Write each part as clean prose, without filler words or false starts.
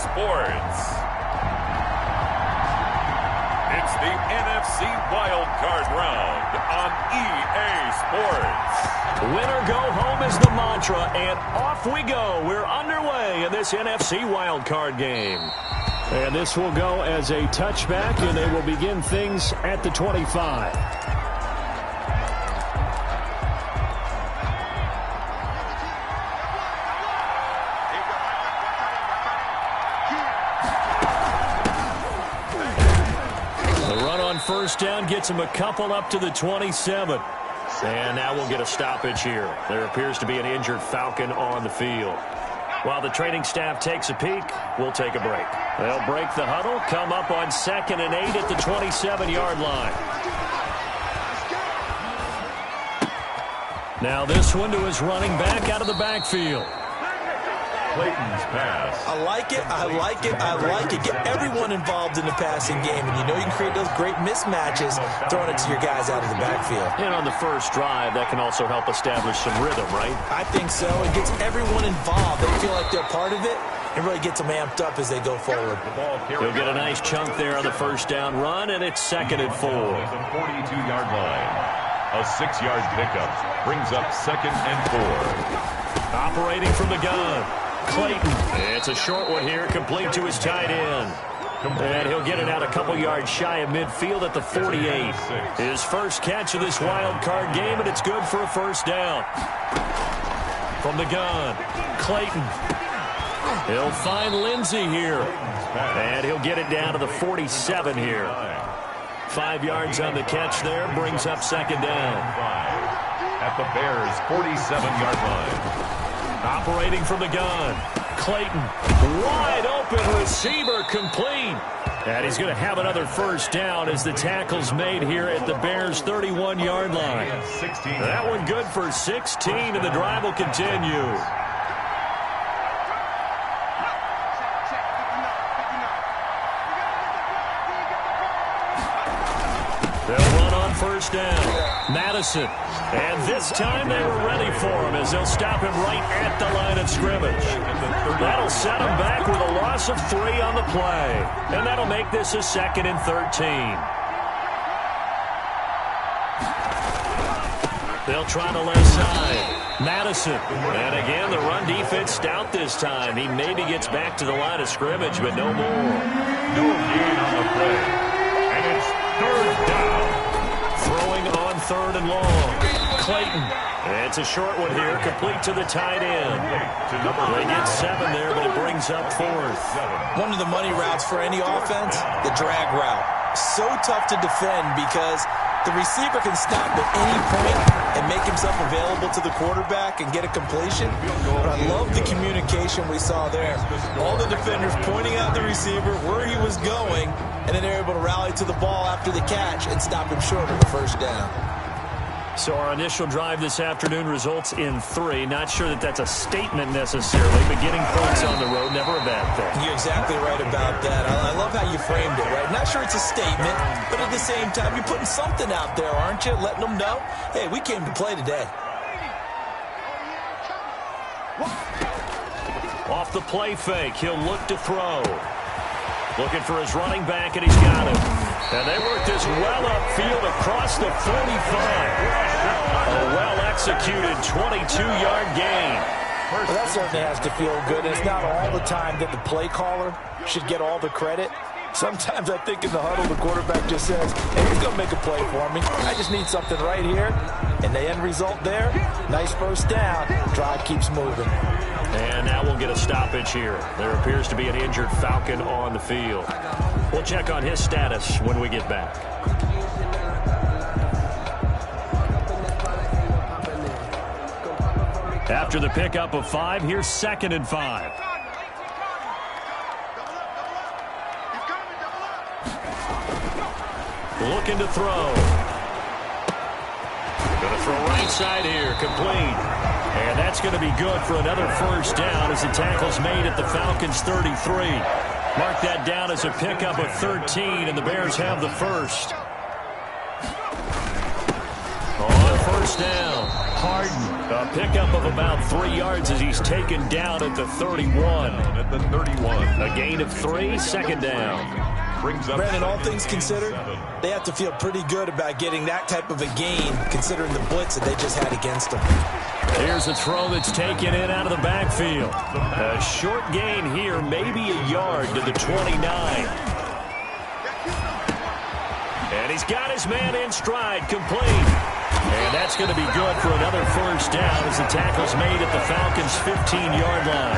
Sports. It's the NFC Wild Card Round on EA Sports. Winner go home is the mantra, and off we go. We're underway in this NFC Wild Card game. And this will go as a touchback, and they will begin things at the 25. First down gets him a couple up to the 27. And now we'll get a stoppage here. There appears to be an injured Falcon on the field. While the training staff takes a peek, we'll take a break. They'll break the huddle, come up on 2nd and 8 at the 27-yard line. Now this one to his running back out of the backfield. Clayton's pass. I like it, I like it, I like it. Get everyone involved in the passing game, and you know you can create those great mismatches throwing it to your guys out of the backfield. And on the first drive, that can also help establish some rhythm, right? I think so. It gets everyone involved. They feel like they're part of it, and really gets them amped up as they go forward. He'll get a nice chunk there on the first down run, and it's 2nd and 4. 42-yard line. A 6-yard pickup brings up 2nd and 4. Operating from the gun. Clayton. It's a short one here, complete to his tight end. And he'll get it out a couple yards shy of midfield at the 48. His first catch of this wild card game, and it's good for a first down. From the gun, Clayton. He'll find Lindsey here. And he'll get it down to the 47 here. 5 yards on the catch there, brings up 2nd down. At the Bears' 47-yard line. Operating from the gun, Clayton, wide open receiver, complete. And he's going to have another first down as the tackle's made here at the Bears' 31-yard line. That one good for 16, and the drive will continue. They'll run on first down. Madison. And this time they were ready for him as they'll stop him right at the line of scrimmage. That'll set him back with a loss of 3 on the play. And that'll make this a 2nd and 13. They'll try the left side. Madison. And again, the run defense stout this time. He maybe gets back to the line of scrimmage, but no more. No gain on the play. And it's 3rd down. Throwing on 3rd and long. Clayton. It's a short one here, complete to the tight end. They get 7 there, but it brings up 4th. One of the money routes for any offense, the drag route. So tough to defend because the receiver can stop at any point and make himself available to the quarterback and get a completion. But I love the communication we saw there. All the defenders pointing out the receiver where he was going, and then they're able to rally to the ball after the catch and stop him short of the first down. So our initial drive this afternoon results in 3. Not sure that that's a statement necessarily, but getting points on the road, never a bad thing. You're exactly right about that. I love how you framed it, right? Not sure it's a statement, but at the same time, you're putting something out there, aren't you? Letting them know, hey, we came to play today. Off the play fake, he'll look to throw. Looking for his running back, and he's got him. And they work this well upfield across the 45. A well-executed 22-yard gain. Well, that certainly has to feel good. It's not all the time that the play caller should get all the credit. Sometimes I think in the huddle, the quarterback just says, hey, he's going to make a play for me. I just need something right here. And the end result there, nice first down. Drive keeps moving. And now we'll get a stoppage here. There appears to be an injured Falcon on the field. We'll check on his status when we get back. After the pickup of 5, here's 2nd and 5. Looking to throw. Going to throw right side here, complete. And that's going to be good for another first down as the tackle's made at the Falcons' 33. Mark that down as a pickup of 13, and the Bears have the first. On first down, Harden. A pickup of about 3 yards as he's taken down at the 31. At the 31. A gain of 3, second down. Brandon, all things considered, they have to feel pretty good about getting that type of a gain, considering the blitz that they just had against them. Here's a throw that's taken in out of the backfield. A short gain here, maybe a yard to the 29. And he's got his man in stride, complete. And that's going to be good for another first down as the tackle's made at the Falcons' 15-yard line.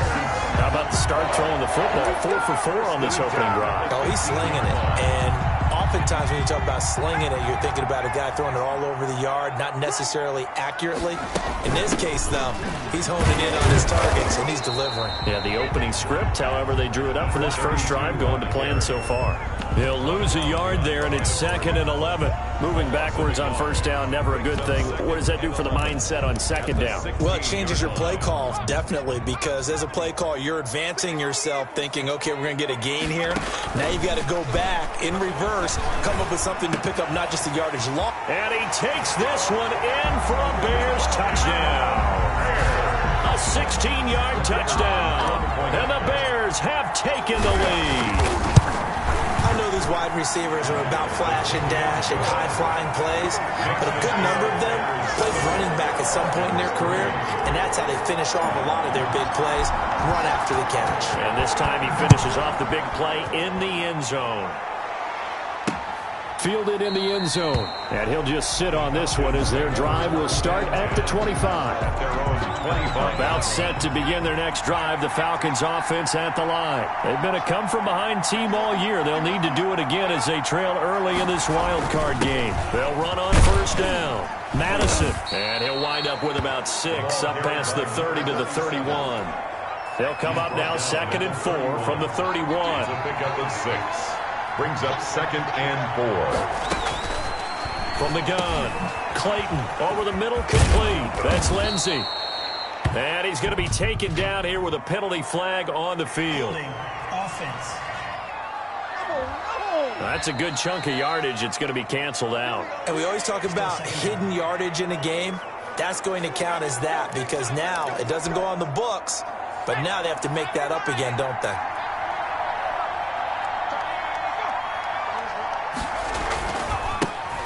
How about the start throwing the football? 4 for 4 on this opening drive. Oh, he's slinging it. And oftentimes when you talk about slinging it, you're thinking about a guy throwing it all over the yard, not necessarily accurately. In this case, though, he's honing in on his targets, and he's delivering. Yeah, the opening script, however, they drew it up for this first drive, going to plan so far. He'll lose a yard there, and it's 2nd and 11. Moving backwards on first down, never a good thing. What does that do for the mindset on second down? Well, it changes your play call, definitely, because as a play call, you're advancing yourself thinking, okay, we're going to get a gain here. Now you've got to go back in reverse, come up with something to pick up not just the yardage long. And he takes this one in for a Bears touchdown. A 16-yard touchdown. And the Bears have taken the lead. I know these wide receivers are about flash and dash and high-flying plays, but a good number of them played running back at some point in their career, and that's how they finish off a lot of their big plays, run after the catch. And this time he finishes off the big play in the end zone. Fielded in the end zone. And he'll just sit on this one as their drive will start at the 25. About set to begin their next drive. The Falcons offense at the line. They've been a come-from-behind team all year. They'll need to do it again as they trail early in this wild card game. They'll run on first down. Madison. And he'll wind up with about 6 up past the 30 to the 31. They'll come up now 2nd and 4 from the 31. A pickup of 6. Brings up 2nd and 4. From the gun, Clayton over the middle, complete. That's Lindsey. And he's going to be taken down here with a penalty flag on the field. Offense. That's a good chunk of yardage. It's going to be canceled out. And we always talk about hidden yardage in a game. That's going to count as that because now it doesn't go on the books, but now they have to make that up again, don't they?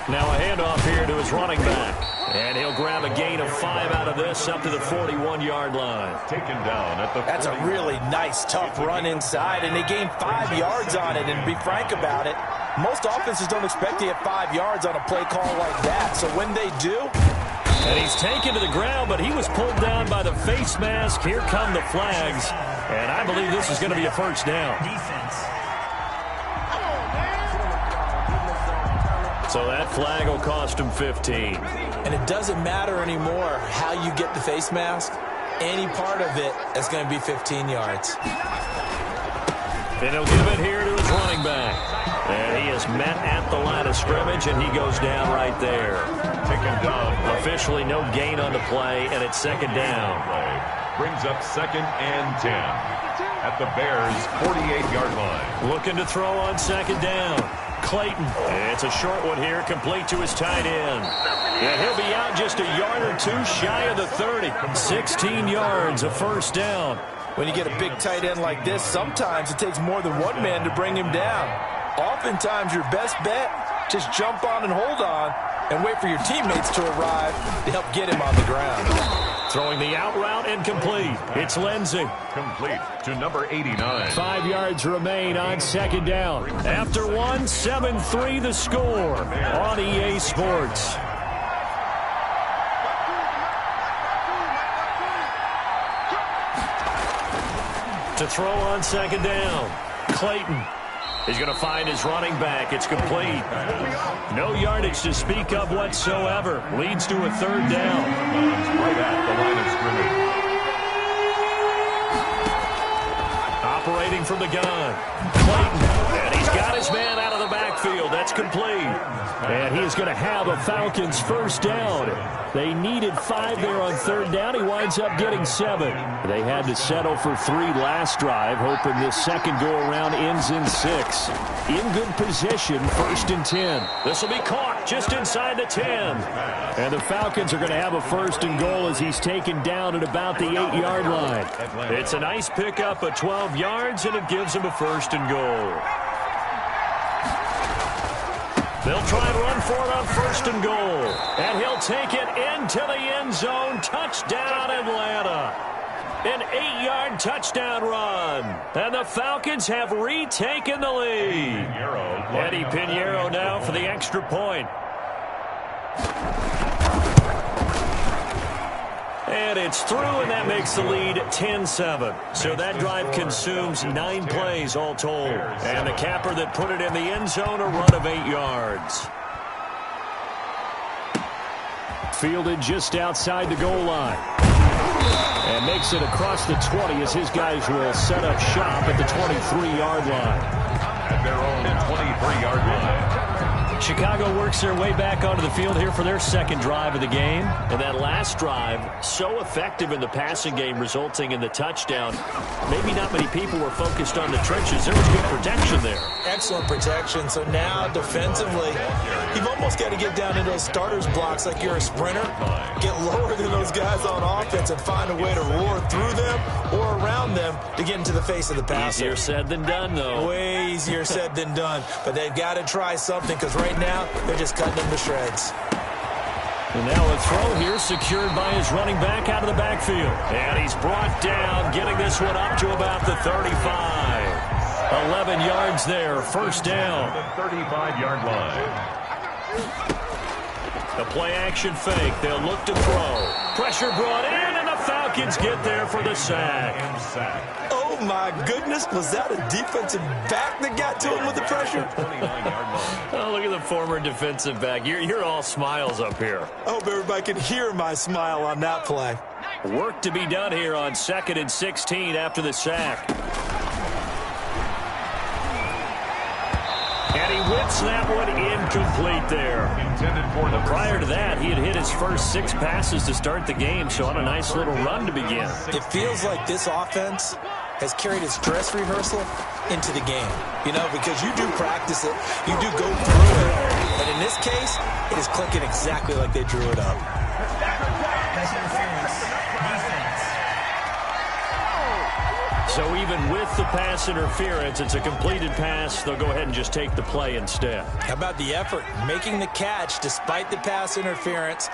Now a handoff here to his running back. And he'll grab a gain of 5 out of this up to the 41-yard line. Taken down at the 40. That's a really nice, tough run inside, and they gained 5 yards on it. And to be frank about it, most offenses don't expect to get 5 yards on a play call like that. So when they do... And he's taken to the ground, but he was pulled down by the face mask. Here come the flags. And I believe this is going to be a first down. Defense. So that flag will cost him 15. And it doesn't matter anymore how you get the face mask. Any part of it is going to be 15 yards. And he'll give it here to his running back. And he is met at the line of scrimmage, and he goes down right there. Taken down. Officially no gain on the play, and it's 2nd down. Brings up 2nd and 10 at the Bears' 48-yard line. Looking to throw on 2nd down. Clayton. It's a short one here, complete to his tight end. And he'll be out just a yard or 2 shy of the 30. 16 yards, a first down. When you get a big tight end like this, sometimes it takes more than one man to bring him down. Oftentimes, your best bet, just jump on and hold on and wait for your teammates to arrive to help get him on the ground. Throwing the out route incomplete. It's Lindsey. Complete to number 89. 5 yards remain on 2nd down. After 1, 7-3 the score on EA Sports. To throw on 2nd down. Clayton. He's going to find his running back. It's complete. No yardage to speak of whatsoever. Leads to a 3rd down. Right at the line of scrimmage. Operating from the gun. Clayton. And he's got Got his man out of the backfield. That's complete. And he is going to have a Falcons first down. They needed 5 there on third down. He winds up getting 7. They had to settle for 3 last drive, hoping this second go-around ends in 6. In good position, 1st and 10. This will be caught just inside the 10. And the Falcons are going to have a 1st and goal as he's taken down at about the 8-yard line. It's a nice pickup of 12 yards, and it gives him a 1st and goal. They'll try and run for it on 1st and goal. And he'll take it into the end zone. Touchdown, Atlanta. An 8-yard touchdown run. And the Falcons have retaken the lead. Eddie Pinheiro now for the extra point. And it's through, and that makes the lead 10-7. So that drive consumes 9 plays all told. And the capper that put it in the end zone, a run of 8 yards. Fielded just outside the goal line. And makes it across the 20 as his guys will set up shop at the 23-yard line. At their own 23-yard line. Chicago works their way back onto the field here for their second drive of the game. And that last drive, so effective in the passing game, resulting in the touchdown. Maybe not many people were focused on the trenches. There was good protection there. Excellent protection. So now defensively, you've almost got to get down into those starters blocks like you're a sprinter. Get lower than those guys on offense and find a way to roar through them or around them to get into the face of the passer. Easier said than done, though. Way easier said than done. But they've got to try something because right now they're just cutting them to shreds. And now a throw here secured by his running back out of the backfield. And he's brought down, getting this one up to about the 35. 11 yards there, first down. The 35-yard line. The play-action fake. They'll look to throw. Pressure brought in, and the Falcons get there for the sack. Oh, my goodness. Was that a defensive back that got to him with the pressure? Oh, look at the former defensive back. You're all smiles up here. I hope everybody can hear my smile on that play. Work to be done here on 2nd and 16 after the sack. And he whips that one incomplete there. Prior to that, he had hit his first 6 passes to start the game, so on a nice little run to begin. It feels like this offense has carried its dress rehearsal into the game. You know, because you do practice it, you do go through it, and in this case, it is clicking exactly like they drew it up. So even with the pass interference, it's a completed pass. They'll go ahead and just take the play instead. How about the effort? Making the catch despite the pass interference.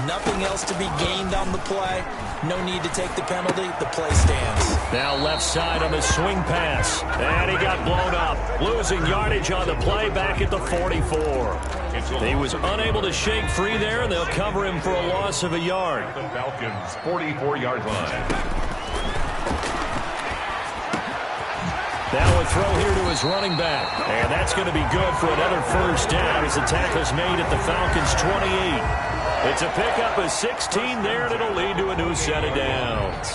Nothing else to be gained on the play. No need to take the penalty. The play stands. Now left side on the swing pass. And he got blown up. Losing yardage on the play back at the 44. He was unable to shake free there, and they'll cover him for a loss of a yard. The Falcons' 44-yard line. Now a throw here to his running back. And that's going to be good for another first down as the tackle's made at the Falcons' 28. It's a pickup of 16 there, and it'll lead to a new set of downs.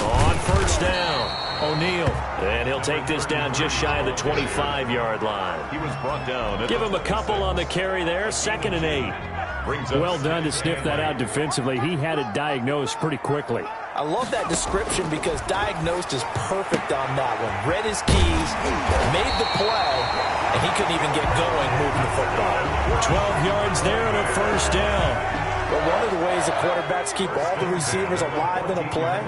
On first down, O'Neal. And he'll take this down just shy of the 25-yard line. He was brought down. Give him a couple on the carry there, 2nd and 8. Well done to sniff that out defensively. He had it diagnosed pretty quickly. I love that description because diagnosed is perfect on that one. Read his keys, made the play, and he couldn't even get going moving the football. 12 yards there and a first down. But one of the ways the quarterbacks keep all the receivers alive in a play,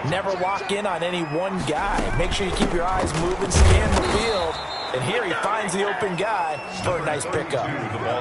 never lock in on any one guy. Make sure you keep your eyes moving, scan the field. And here he finds the open guy for a nice pickup.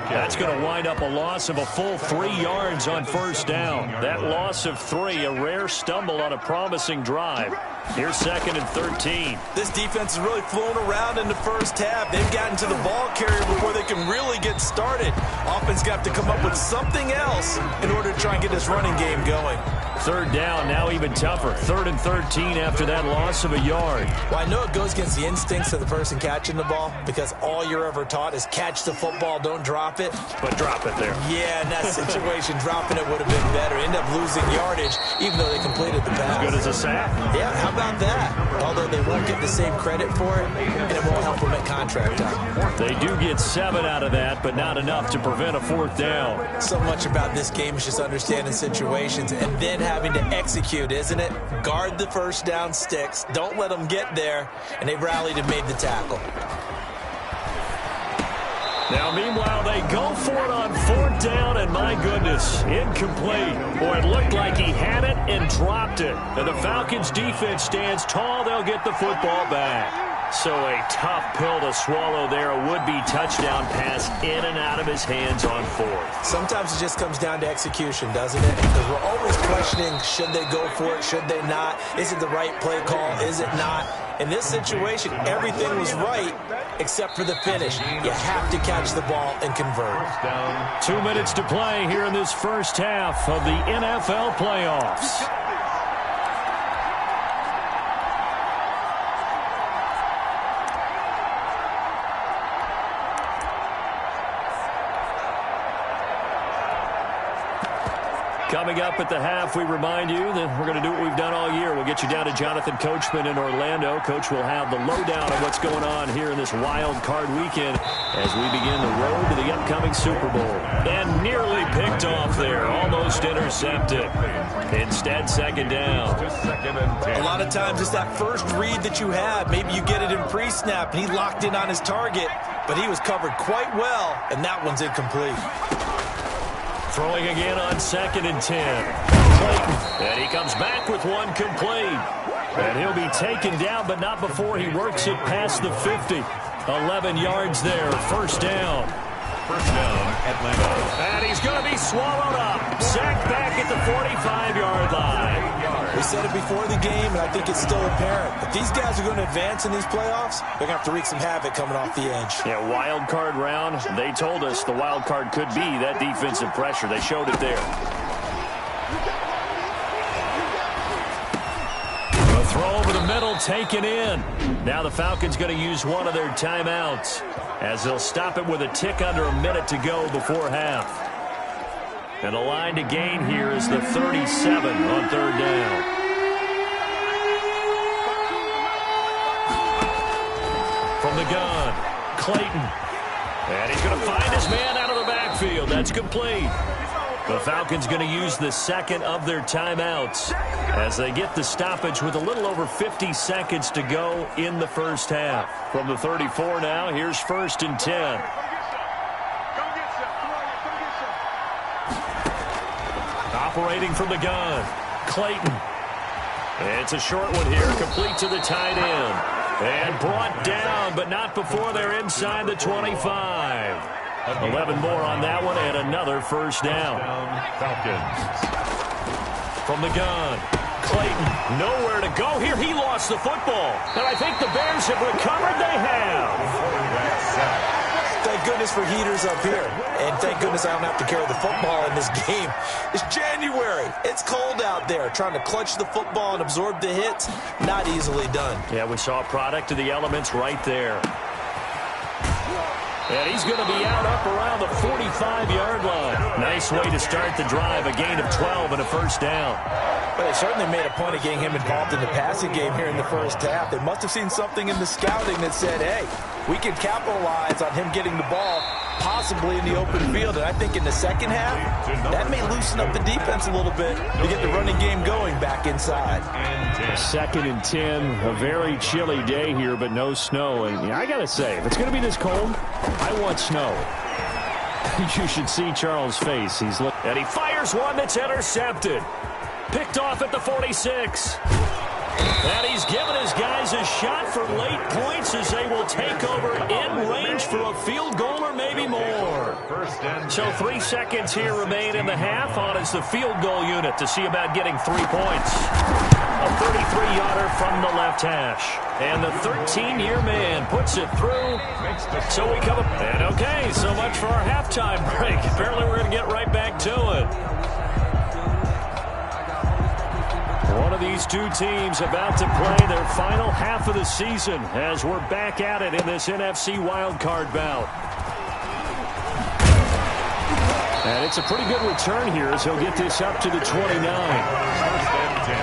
That's going to wind up a loss of a full 3 yards on first down. That loss of 3, a rare stumble on a promising drive. Here's 2nd and 13. This defense has really flown around in the first half. They've gotten to the ball carrier before they can really get started. Offense got to come up with something else in order to try and get this running game going. Third down, now even tougher. 3rd and 13 after that loss of a yard. Well, I know it goes against the instincts of the person catching the ball because all you're ever taught is catch the football, don't drop it. But drop it there. Yeah, in that situation, dropping it would have been better. End up losing yardage, even though they completed the pass. As good as a sack? Yeah, how about that? Although they won't get the same credit for it, and it won't help them at contract time. They do get 7 out of that, but not enough to prevent a 4th down. So much about this game is just understanding situations and then having to execute, isn't it? Guard the first down sticks. Don't let them get there. And they rallied and made the tackle. Now, meanwhile, they go for it on 4th down, and my goodness, incomplete. Boy, it looked like he had it and dropped it. And the Falcons' defense stands tall. They'll get the football back. So a tough pill to swallow there. A would-be touchdown pass in and out of his hands on 4th. Sometimes it just comes down to execution, doesn't it? Because we're always questioning, should they go for it, should they not? Is it the right play call, is it not? In this situation, everything was right except for the finish. You have to catch the ball and convert. 2 minutes to play here in this first half of the NFL playoffs. Coming up at the half, we remind you that we're going to do what we've done all year. We'll get you down to Jonathan Coachman in Orlando. Coach will have the lowdown of what's going on here in this wild card weekend as we begin the road to the upcoming Super Bowl. And nearly picked off there, almost intercepted. Instead, 2nd down. A lot of times it's that first read that you have. Maybe you get it in pre-snap, and he locked in on his target, but he was covered quite well, and that one's incomplete. Throwing again on 2nd and 10. Clayton. And he comes back with one complete. And he'll be taken down, but not before he works it past the 50. 11 yards there. 1st down. 1st down, Atlanta. And he's going to be swallowed up. Sacked back at the 45-yard line. We said it before the game, and I think it's still apparent. If these guys are going to advance in these playoffs, they're going to have to wreak some havoc coming off the edge. Yeah, wild card round. They told us the wild card could be that defensive pressure. They showed it there. A throw over the middle, taken in. Now the Falcons going to use one of their timeouts as they'll stop it with a tick under a minute to go before half. And the line to gain here is the 37 on 3rd down. From the gun, Clayton. And he's going to find his man out of the backfield. That's complete. The Falcons going to use the 2nd of their timeouts as they get the stoppage with a little over 50 seconds to go in the first half. From the 34 now, here's 1st and 10. Operating from the gun, Clayton. It's a short one here, complete to the tight end. And brought down, but not before they're inside the 25. 11 more on that one, and another 1st down. Falcons. From the gun, Clayton, nowhere to go here. He lost the football. And I think the Bears have recovered. They have. Thank goodness for heaters up here. And thank goodness I don't have to carry the football in this game. It's January. It's cold out there. Trying to clutch the football and absorb the hits, not easily done. Yeah, we saw a product of the elements right there. And he's going to be out up around the 45-yard line. Nice way to start the drive. A gain of 12 and a 1st down. But they certainly made a point of getting him involved in the passing game here in the first half. They must have seen something in the scouting that said, hey, we can capitalize on him getting the ball possibly in the open field. And I think in the second half, that may loosen up the defense a little bit to get the running game going back inside. 2nd and 10, a very chilly day here, but no snow. And yeah, I got to say, if it's going to be this cold, I want snow. You should see Charles' face. He's looking, and he fires one that's intercepted. Picked off at the 46. And he's given his guys a shot for late points as they will take over in range for a field goal or maybe more. So 3 seconds here remain in the half on as the field goal unit to see about getting 3 points. A 33-yarder from the left hash. And the 13-year man puts it through. So we come up. And okay, so much for our halftime break. Apparently we're going to get right back to it. One of these two teams about to play their final half of the season as we're back at it in this NFC wildcard bout. And it's a pretty good return here as he'll get this up to the 29. First and 10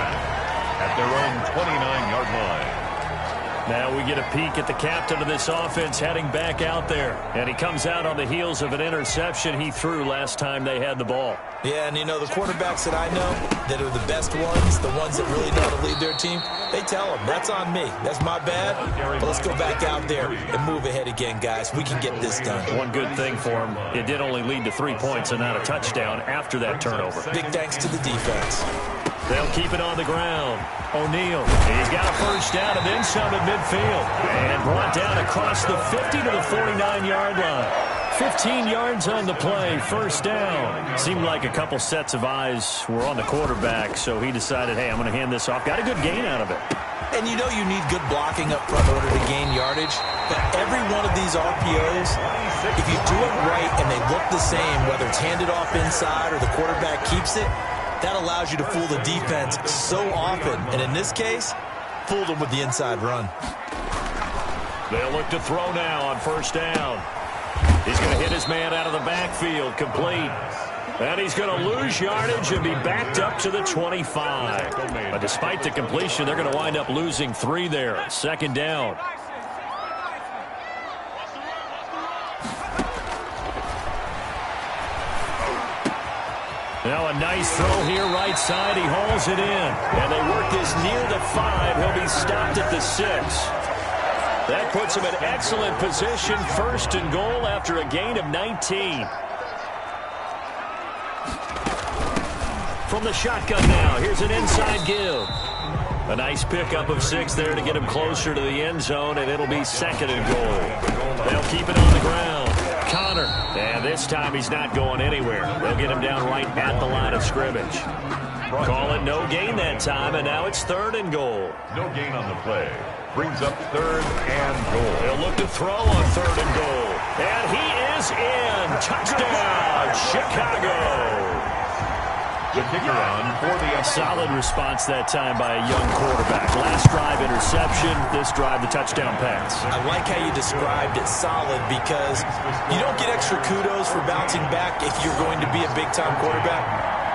at their own 29-yard line. Now we get a peek at the captain of this offense heading back out there. And he comes out on the heels of an interception he threw last time they had the ball. Yeah, and you know, the quarterbacks that I know that are the best ones, the ones that really know how to lead their team, they tell them, that's on me. That's my bad. But let's go back out there and move ahead again, guys. We can get this done. One good thing for him, it did only lead to 3 points and not a touchdown after that turnover. Big thanks to the defense. They'll keep it on the ground. O'Neal, he's got a first down and then some at midfield. And brought down across the 50 to the 49-yard line. 15 yards on the play, first down. Seemed like a couple sets of eyes were on the quarterback, so he decided, hey, I'm going to hand this off. Got a good gain out of it. And you know you need good blocking up front in order to gain yardage. But every one of these RPOs, if you do it right and they look the same, whether it's handed off inside or the quarterback keeps it, that allows you to fool the defense so often. And in this case, fooled them with the inside run. They'll look to throw now on first down. He's going to hit his man out of the backfield, complete. And he's going to lose yardage and be backed up to the 25. But despite the completion, they're going to wind up losing 3 there. Second down. Now a nice throw here right side. He hauls it in. And they work this near the 5. He'll be stopped at the 6. That puts him in excellent position. First and goal after a gain of 19. From the shotgun now. Here's an inside give. A nice pickup of 6 there to get him closer to the end zone, and it'll be second and goal. They'll keep it on the ground. Connor. And this time he's not going anywhere. They'll get him down right at the line of scrimmage. Call it no gain that time, and now it's third and goal. No gain on the play. Brings up third and goal. They'll look to throw on third and goal. And he is in. Touchdown, Chicago. The kicker on for the solid response that time by a young quarterback. Last drive interception, this drive the touchdown pass. I like how you described it solid because you don't get extra kudos for bouncing back if you're going to be a big-time quarterback.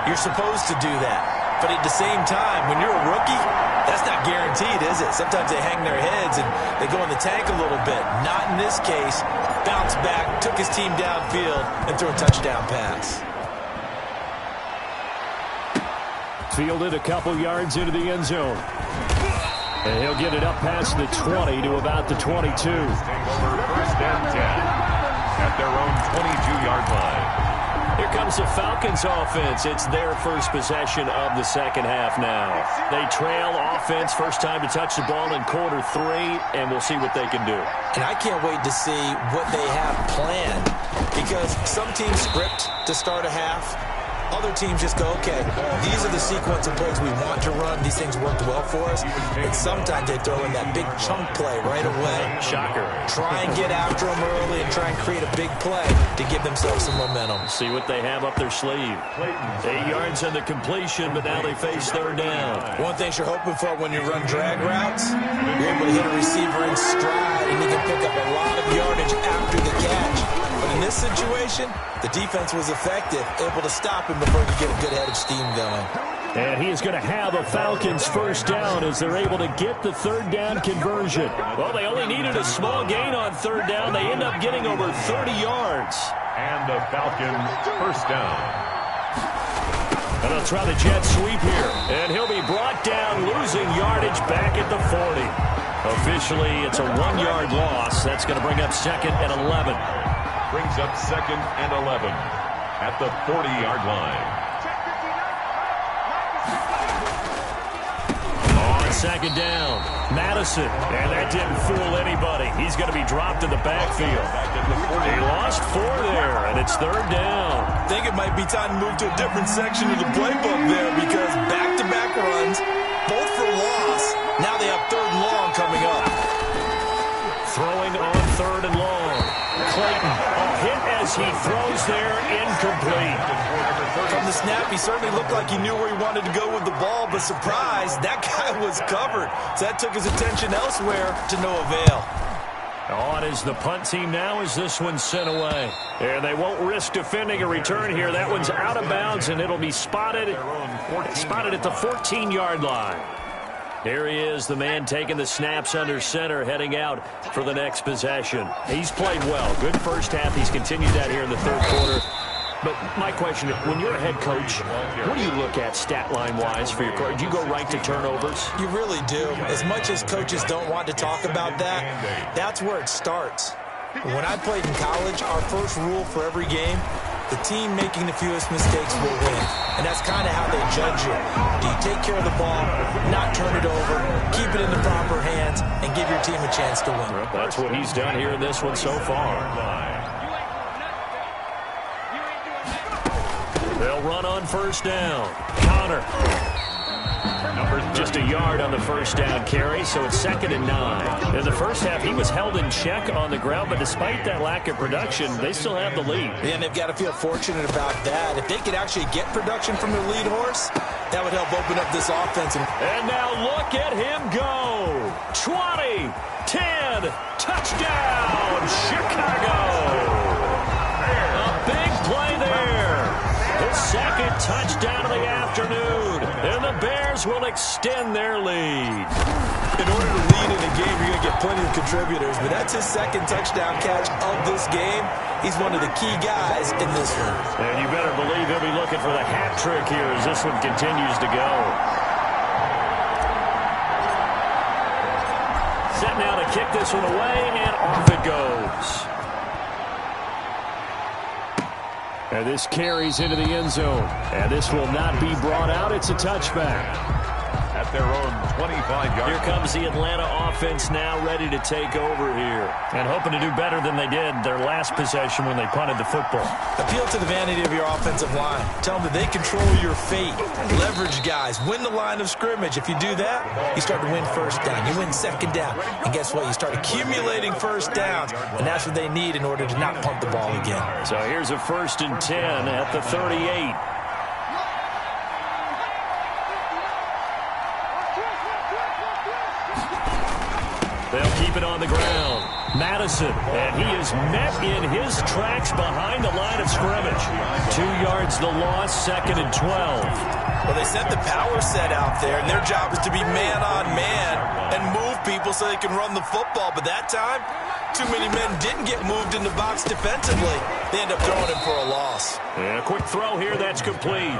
You're supposed to do that. But at the same time, when you're a rookie, that's not guaranteed, is it? Sometimes they hang their heads and they go in the tank a little bit. Not in this case. Bounced back, took his team downfield, and threw a touchdown pass. Fielded a couple yards into the end zone. And he'll get it up past the 20 to about the 22. Over first and 10 at their own 22-yard line. Here comes the Falcons offense. It's their first possession of the second half now. They trail offense, first time to touch the ball in quarter 3, and we'll see what they can do. And I can't wait to see what they have planned because some teams script to start a half. Other teams just go, okay, these are the sequence of plays we want to run. These things worked well for us. And sometimes they throw in that big chunk play right away. Shocker. Try and get after them early and try and create a big play to give themselves some momentum. See what they have up their sleeve. 8 yards on the completion, but now they face third down. One thing you're hoping for when you run drag routes, you're able to hit a receiver in stride, and he can pick up a lot of yardage after the catch. But in this situation, the defense was effective, able to stop him before he could get a good head of steam going. And he is going to have a Falcons first down as they're able to get the third down conversion. Well, they only needed a small gain on third down. They end up getting over 30 yards. And the Falcons first down. And they'll try the jet sweep here. And he'll be brought down, losing yardage back at the 40. Officially, it's a 1-yard loss. That's going to bring up second and 11. Brings up second and 11 at the 40-yard line. On second down, Madison. And that didn't fool anybody. He's going to be dropped in the backfield. He lost 4 there, and it's third down. I think it might be time to move to a different section of the playbook there because back-to-back runs, both for loss. Now they have third and long coming up. Throwing throwing on 3rd and long. Clayton, a hit as he throws there, incomplete. From the snap, he certainly looked like he knew where he wanted to go with the ball, but surprise, that guy was covered. So that took his attention elsewhere to no avail. On is the punt team now as this one's sent away. And they won't risk defending a return here. That one's out of bounds, and it'll be spotted at the 14-yard line. Here he is, the man taking the snaps under center, heading out for the next possession. He's played well. Good first half. He's continued that here in the 3rd quarter. But my question, when you're a head coach, what do you look at stat line-wise for your coach? Do you go right to turnovers? You really do. As much as coaches don't want to talk about that, that's where it starts. When I played in college, our first rule for every game, the team making the fewest mistakes will win. And that's kind of how they judge you. Do you take care of the ball, not turn it over, keep it in the proper hands, and give your team a chance to win? That's what he's done here in this one so far. They'll run on 1st down. Connor. Just a yard on the 1st down carry, so it's 2nd and 9. In the first half, he was held in check on the ground, but despite that lack of production, they still have the lead. And they've got to feel fortunate about that. If they could actually get production from their lead horse, that would help open up this offense. And now look at him go. 20, 10, touchdown, Chicago. A big play there. The 2nd touchdown of the afternoon. And the Bears will extend their lead. In order to lead in a game, you're going to get plenty of contributors. But that's his 2nd touchdown catch of this game. He's one of the key guys in this one. And you better believe he'll be looking for the hat trick here as this one continues to go. Set now to kick this one away, and off it goes. And this carries into the end zone. And this will not be brought out. It's a touchback. At their own 25-yard. Here comes the Atlanta offense now ready to take over here. And hoping to do better than they did their last possession when they punted the football. Appeal to the vanity of your offensive line. Tell them that they control your fate. Leverage guys. Win the line of scrimmage. If you do that, you start to win 1st down. You win 2nd down. And guess what? You start accumulating 1st downs. And that's what they need in order to not punt the ball again. So here's a 1st and 10 at the 38. They'll keep it on the ground. Madison, and he is met in his tracks behind the line of scrimmage. 2 yards the loss, 2nd and 12. Well, they sent the power set out there, and their job is to be man-on-man and move people so they can run the football. But that time, too many men didn't get moved in the box defensively. They end up throwing him for a loss. And a quick throw here, that's complete.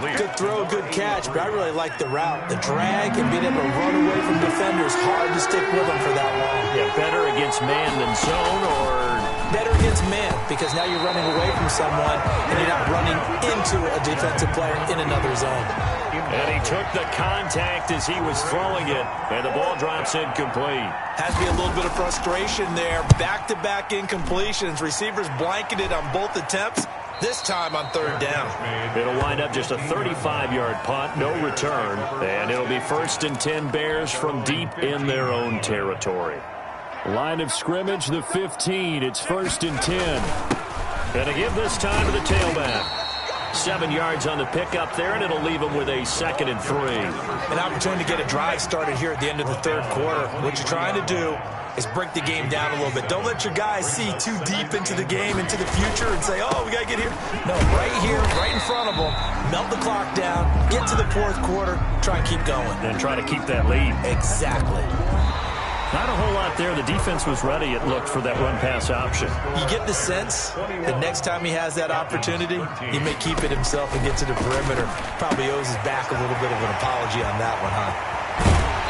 Good throw, good catch, but I really like the route. The drag and being able to run away from defenders, hard to stick with them for that long. Yeah, better against man than zone, or? Better against man, because now you're running away from someone and you're not running into a defensive player in another zone. And he took the contact as he was throwing it, and the ball drops incomplete. Has to be a little bit of frustration there. Back-to-back incompletions. Receivers blanketed on both attempts. This time on 3rd down. It'll wind up just a 35-yard punt, no return. And it'll be 1st and 10 Bears from deep in their own territory. Line of scrimmage, the 15. It's 1st and 10. And again this time to the tailback. 7 yards on the pickup there, and it'll leave them with a 2nd and 3. An opportunity to get a drive started here at the end of the 3rd quarter. What you're trying to do is break the game down a little bit. Don't let your guys see too deep into the game, into the future, and say, oh, we got to get here. No, right here, right in front of them, melt the clock down, get to the 4th quarter, try and keep going. And try to keep that lead. Exactly. Not a whole lot there. The defense was ready, it looked, for that run-pass option. You get the sense that next time he has that opportunity, he may keep it himself and get to the perimeter. Probably owes his back a little bit of an apology on that one, huh?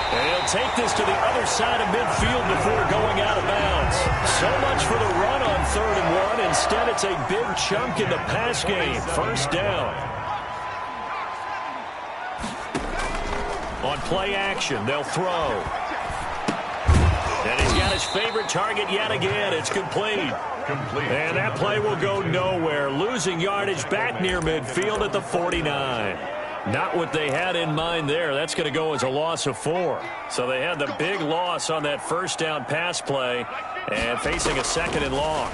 And he'll take this to the other side of midfield before going out of bounds. So much for the run on 3rd and 1. Instead, it's a big chunk in the pass game. 1st down. On play action, they'll throw. And he's got his favorite target yet again. It's complete. And that play will go nowhere. Losing yardage back near midfield at the 49. Not what they had in mind there. That's going to go as a loss of 4. So they had the big loss on that first down pass play and facing a 2nd and long.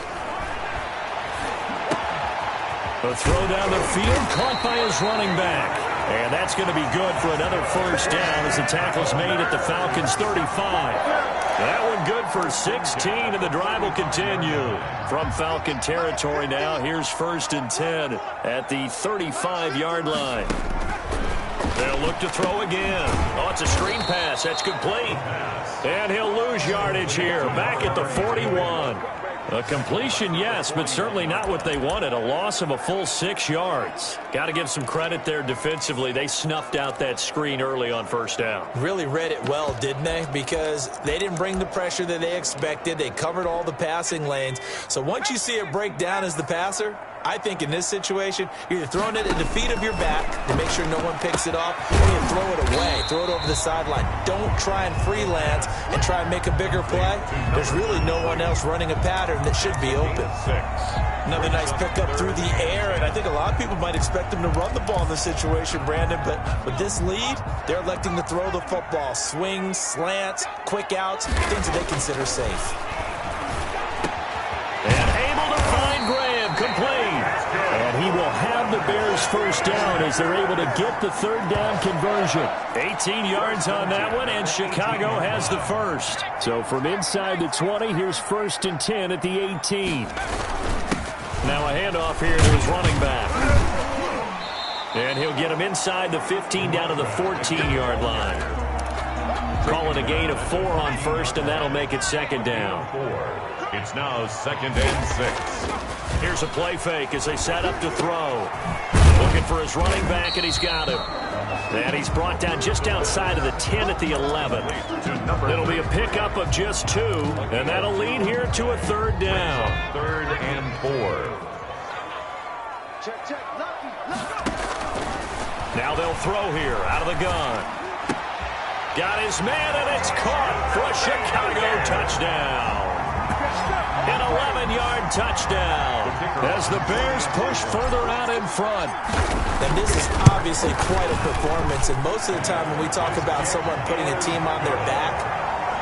The throw down the field caught by his running back. And that's going to be good for another first down as the tackle's made at the Falcons' 35. That one good for 16, and the drive will continue. From Falcon territory now, here's 1st and 10 at the 35-yard line. They'll look to throw again. Oh, it's a screen pass. That's complete. And he'll lose yardage here, back at the 41. A completion, yes, but certainly not what they wanted. A loss of a full 6 yards. Got to give some credit there defensively. They snuffed out that screen early on first down. Really read it well, didn't they? Because they didn't bring the pressure that they expected. They covered all the passing lanes. So once you see it break down as the passer, I think in this situation, you're either throwing it at the feet of your back to make sure no one picks it off, or you throw it away, throw it over the sideline. Don't try and freelance and try and make a bigger play. There's really no one else running a pattern that should be open. Another nice pickup through the air, and I think a lot of people might expect them to run the ball in this situation, Brandon, but with this lead, they're electing to throw the football. Swings, slants, quick outs, things that they consider safe. And able to find Graham, complete. And he will have the Bears first down as they're able to get the 3rd down conversion. 18 yards on that one, and Chicago has the first. So from inside the 20, here's 1st and 10 at the 18. Now a handoff here to his running back. And he'll get him inside the 15 down to the 14-yard line. Calling a gain of 4 on first, and that'll make it 2nd down. It's now 2nd and 6. Here's a play fake as they set up to throw. Looking for his running back, and he's got him. And he's brought down just outside of the 10 at the 11. It'll be a pickup of just 2, and that'll lead here to a 3rd down. 3rd and 4. Now they'll throw here out of the gun. Got his man, and it's caught for a Chicago touchdown. An 11-yard touchdown as the Bears push further out in front. And this is obviously quite a performance, and most of the time when we talk about someone putting a team on their back,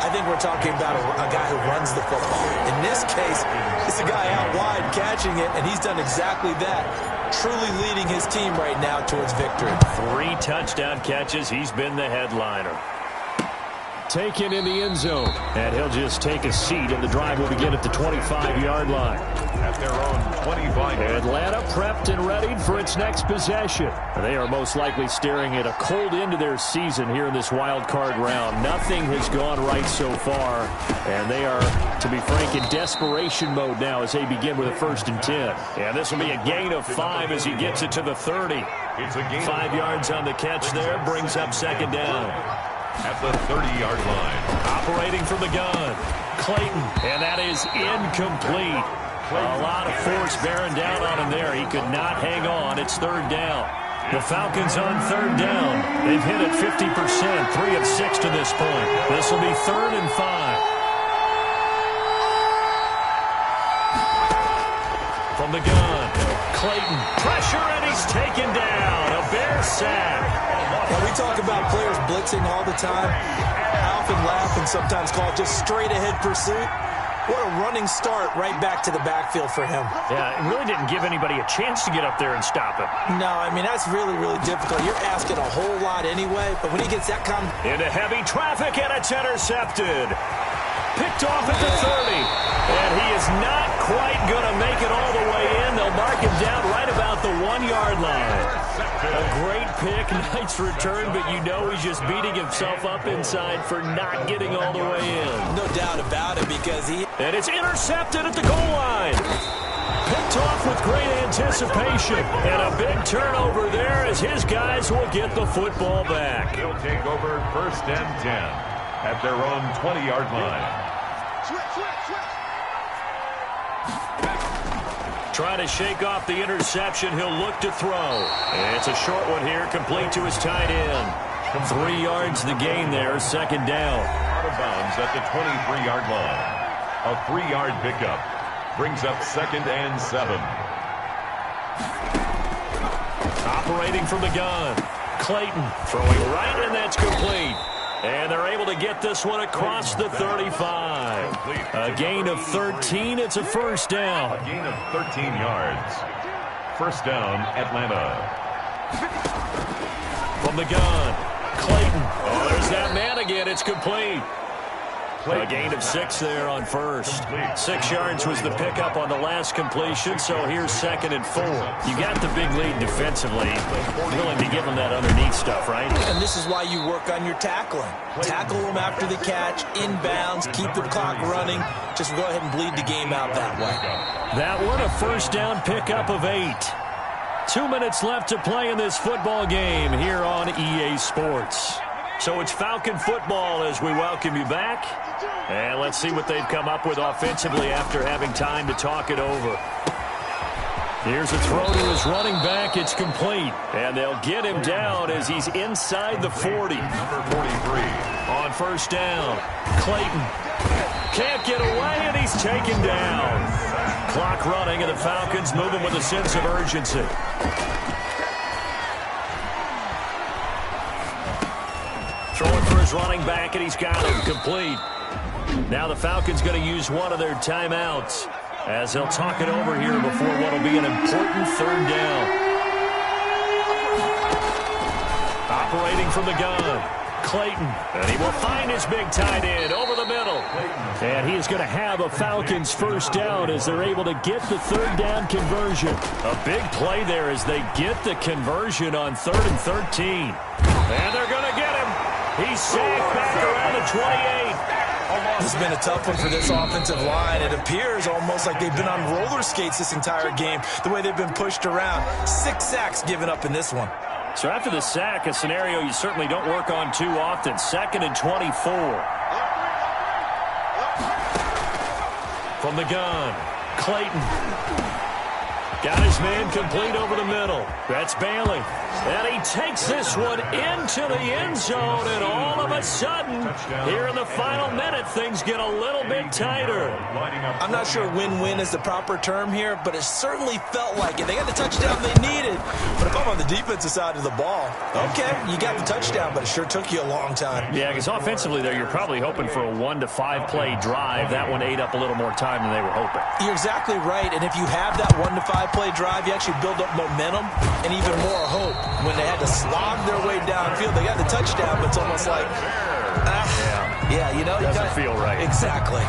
I think we're talking about a guy who runs the football. In this case, it's a guy out wide catching it, and he's done exactly that, truly leading his team right now towards victory. 3 touchdown catches. He's been the headliner. Taken in the end zone, and he'll just take a seat, and the drive will begin at the 25-yard line. At their own 25. Atlanta prepped and readied for its next possession. They are most likely staring at a cold end to their season here in this wild card round. Nothing has gone right so far, and they are, to be frank, in desperation mode now as they begin with a 1st and 10. And this will be a gain of 5 as he gets it to the 30. It's a gain 5 yards on the catch there, brings up 2nd down. At the 30-yard line. Operating from the gun, Clayton, and that is incomplete. A lot of force bearing down on him there. He could not hang on. It's 3rd down. The Falcons on 3rd down. They've hit it 50%, 3 of 6 to this point. This will be 3rd and 5. From the gun, Clayton, pressure, and he's taken down. A Bear sack. When we talk about players blitzing all the time, I often laugh and sometimes call it just straight-ahead pursuit. What a running start right back to the backfield for him. Yeah, it really didn't give anybody a chance to get up there and stop him. No, I mean, that's really, really difficult. You're asking a whole lot anyway, but when he gets that kind into heavy traffic, and it's intercepted. Picked off at the 30, and he is not quite going to make it all the way in. They'll mark him down right about the 1-yard line. A great pick, nice return, but you know he's just beating himself up inside for not getting all the way in. No doubt about it, because he... And it's intercepted at the goal line. Picked off with great anticipation, and a big turnover there as his guys will get the football back. They'll take over 1st and 10 at their own 20-yard line. Trying to shake off the interception. He'll look to throw. It's a short one here, complete to his tight end. 3 yards the gain there, 2nd down. Out of bounds at the 23-yard line. A 3-yard pickup brings up 2nd and 7. Operating from the gun, Clayton throwing right, and that's complete. And they're able to get this one across the 35. A gain of 13. It's a first down. A gain of 13 yards. First down, Atlanta. From the gun, Clayton. Oh, there's that man again. It's complete. A gain of 6 there on first. 6 yards was the pickup on the last completion, so here's 2nd and 4. You got the big lead defensively, but willing to give them that underneath stuff, right? And this is why you work on your tackling. Tackle them after the catch, inbounds, keep the clock running. Just go ahead and bleed the game out that way. That one, a first down pickup of 8. 2 minutes left to play in this football game here on EA Sports. So it's Falcon football as we welcome you back. And let's see what they've come up with offensively after having time to talk it over. Here's a throw to his running back. It's complete. And they'll get him down as he's inside the 40. Number 43. On first down, Clayton can't get away, and he's taken down. Clock running, and the Falcons moving with a sense of urgency. Throwing for his running back, and he's got him complete. Now the Falcons going to use one of their timeouts as they'll talk it over here before what will be an important third down. Operating from the gun, Clayton, and he will find his big tight end over the middle. And he is going to have a Falcons first down as they're able to get the third down conversion. A big play there as they get the conversion on 3rd and 13. And they're going to get him. He's sacked back around the 28. It's been a tough one for this offensive line. It appears almost like they've been on roller skates this entire game, the way they've been pushed around. 6 sacks given up in this one. So after the sack, a scenario you certainly don't work on too often. 2nd and 24. From the gun, Clayton. Got his man complete over the middle. That's Bailey. And he takes this one into the end zone, and all of a sudden, here in the final minute, things get a little bit tighter. I'm not sure win-win is the proper term here, but it certainly felt like it. They got the touchdown they needed. But if I'm on the defensive side of the ball, okay, you got the touchdown, but it sure took you a long time. Yeah, because offensively there, you're probably hoping for a 1 to 5 play drive. That one ate up a little more time than they were hoping. You're exactly right, and if you have that 1 to 5 play drive, you actually build up momentum and even more hope. When they had to slog their way downfield, they got the touchdown, but it's almost like, yeah, you know, doesn't feel right. Exactly.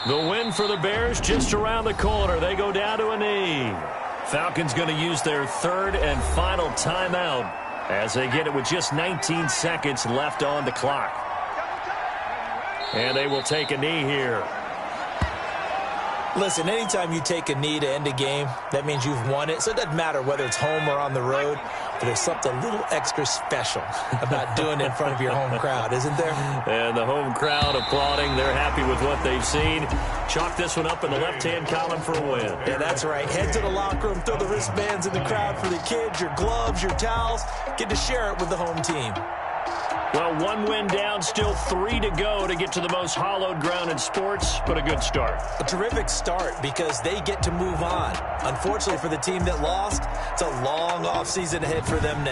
The win for the Bears just around the corner. They go down to a knee. Falcons going to use their 3rd and final timeout as they get it with just 19 seconds left on the clock. And they will take a knee here. Listen, anytime you take a knee to end a game, that means you've won it. So it doesn't matter whether it's home or on the road, but there's something a little extra special about doing it in front of your home crowd, isn't there? And the home crowd applauding. They're happy with what they've seen. Chalk this one up in the left-hand column for a win. Yeah, that's right. Head to the locker room, throw the wristbands in the crowd for the kids, your gloves, your towels. Get to share it with the home team. Well, 1 win down, still 3 to go to get to the most hallowed ground in sports, but a good start. A terrific start because they get to move on. Unfortunately for the team that lost, it's a long offseason ahead for them now.